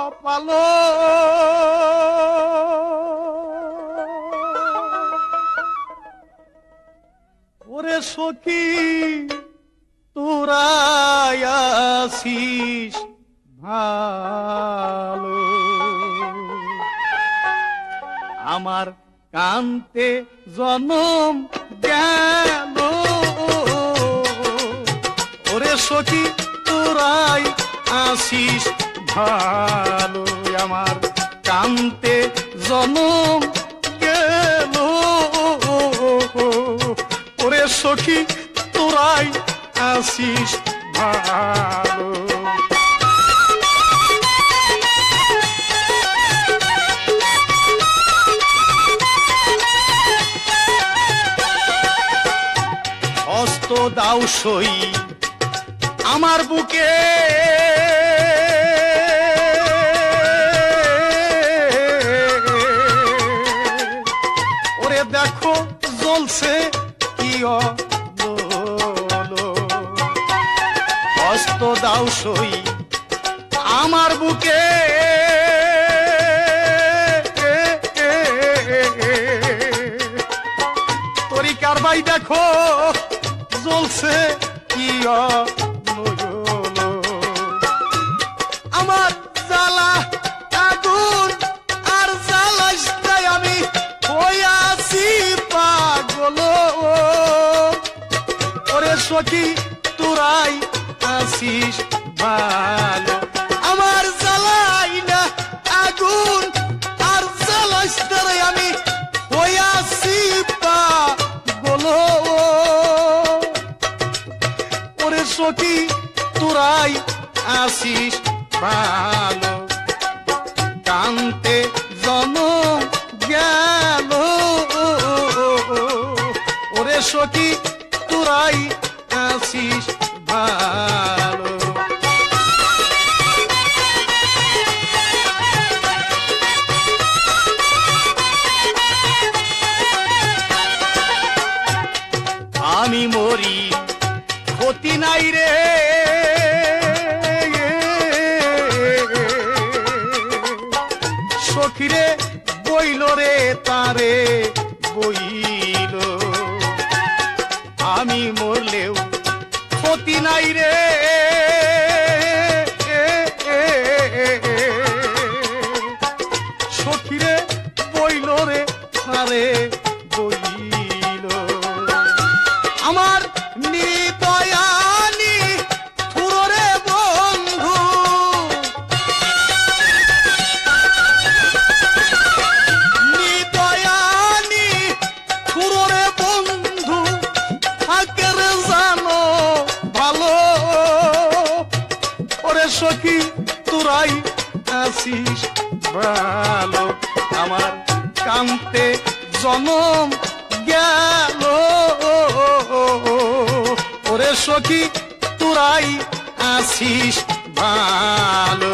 কপালো ওরে সখী তোরাই আসিস ভালো আমার কান্তে জনম গেল ওরে সখী তোরাই আসিস ভালো আমার কান্তে জনম গেল ওরে সখী তোরাই আসিস ভালো হস্ত দাও সই আমার বুকে ওরে দেখো জ্বলছে কি হস্ত দাও সই আমার বুকে তরিকার ভাই দেখো জ্বলছে কি আমার জ্বালা আগুন আর জ্বালাইতে আমি হইয়াছি পাগল ওরে সখী তোরাই আসিস ভালো আমার জ্বালাই না আগুন আর জ্বালাইতে আমি হইয়াছি পাগল ওরে সখী তোরাই আসিস ভালো কান্তে জনম গেল ওরে সখী তোরাই আসিস ভালো আমি মরি ক্ষতি নাই রে সখীরে বইল রে তারে বইল আমি মরলেও ক্ষতি নাই রে সখীরে বইল রে তারে বইল আমার নিদয়ানি ফুররে বন্ধু নিদয়ানি ফুররে বন্ধু থাকের জানো ভালো ওরে সখী তোরাই আসিস ভালো আমার কান্তে জনম গেল ওরে সখী তোরাই আসিস ভালো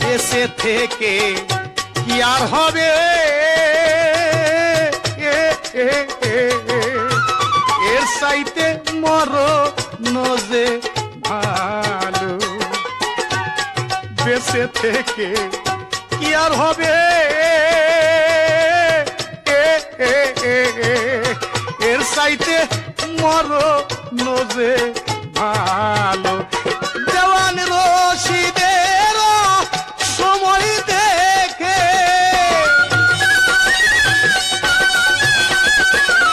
দেশে থেকে কি আর হবে এর সাইতে মর নজে ভালো বেঁচে থেকে কি আর হবে এর সাইতে মর নজে ভালো দেওয়ান রশিদের সময় দেখে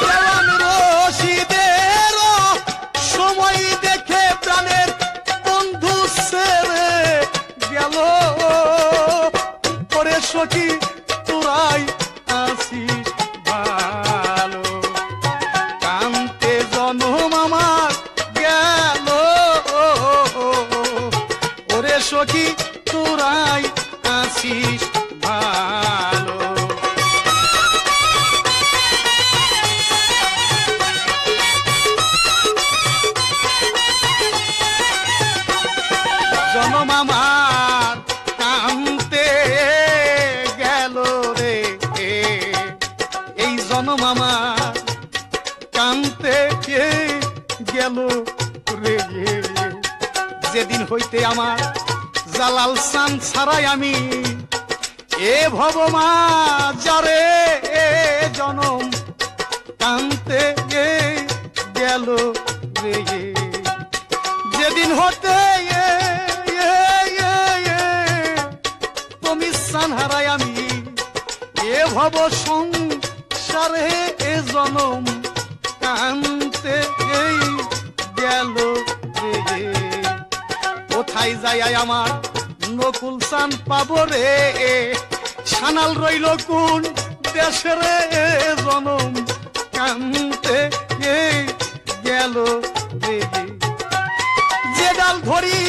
দেওয়ান রশিদের সময় দেখে প্রাণের বন্ধু ছেড়ে গেল ওরে সখী তোরাই আসিস ভালো কান্তে জনম আমার গেল ওরে সখী তোরাই আসিস ভালো জনম আমার কান্তে গেল রে এই হইতে আমার জালাল সান ছাড়াই আমি এ ভবমা যারে জনম কান্তে গেল রে যেদিন হতে তুমি সান হারাই আমি এ ভব সংসারে জনম কান্তে গেল রে কোথায় যাই আমার নকুল সান পাবো রে সানাল রইল কোন দেশের জনম কান্তে গেল রে যে ডাল ধরি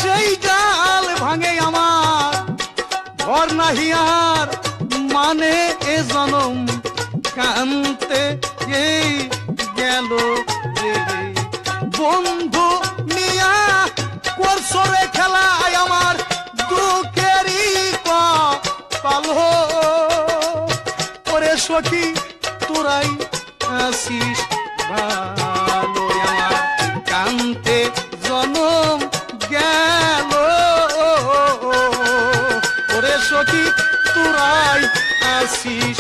সেই ডাল ভাঙে আমার ঘর নাহিয়ার মানে এ জনম কান্তে গেল রে বন্ধু নিয়া করছো রে খেলায় আমার দুঃখেরই পালো ওরে সখী তোরাই আসিস ভালো আমার কান্তে জনম গেল ওরে সখী তোরাই আসিস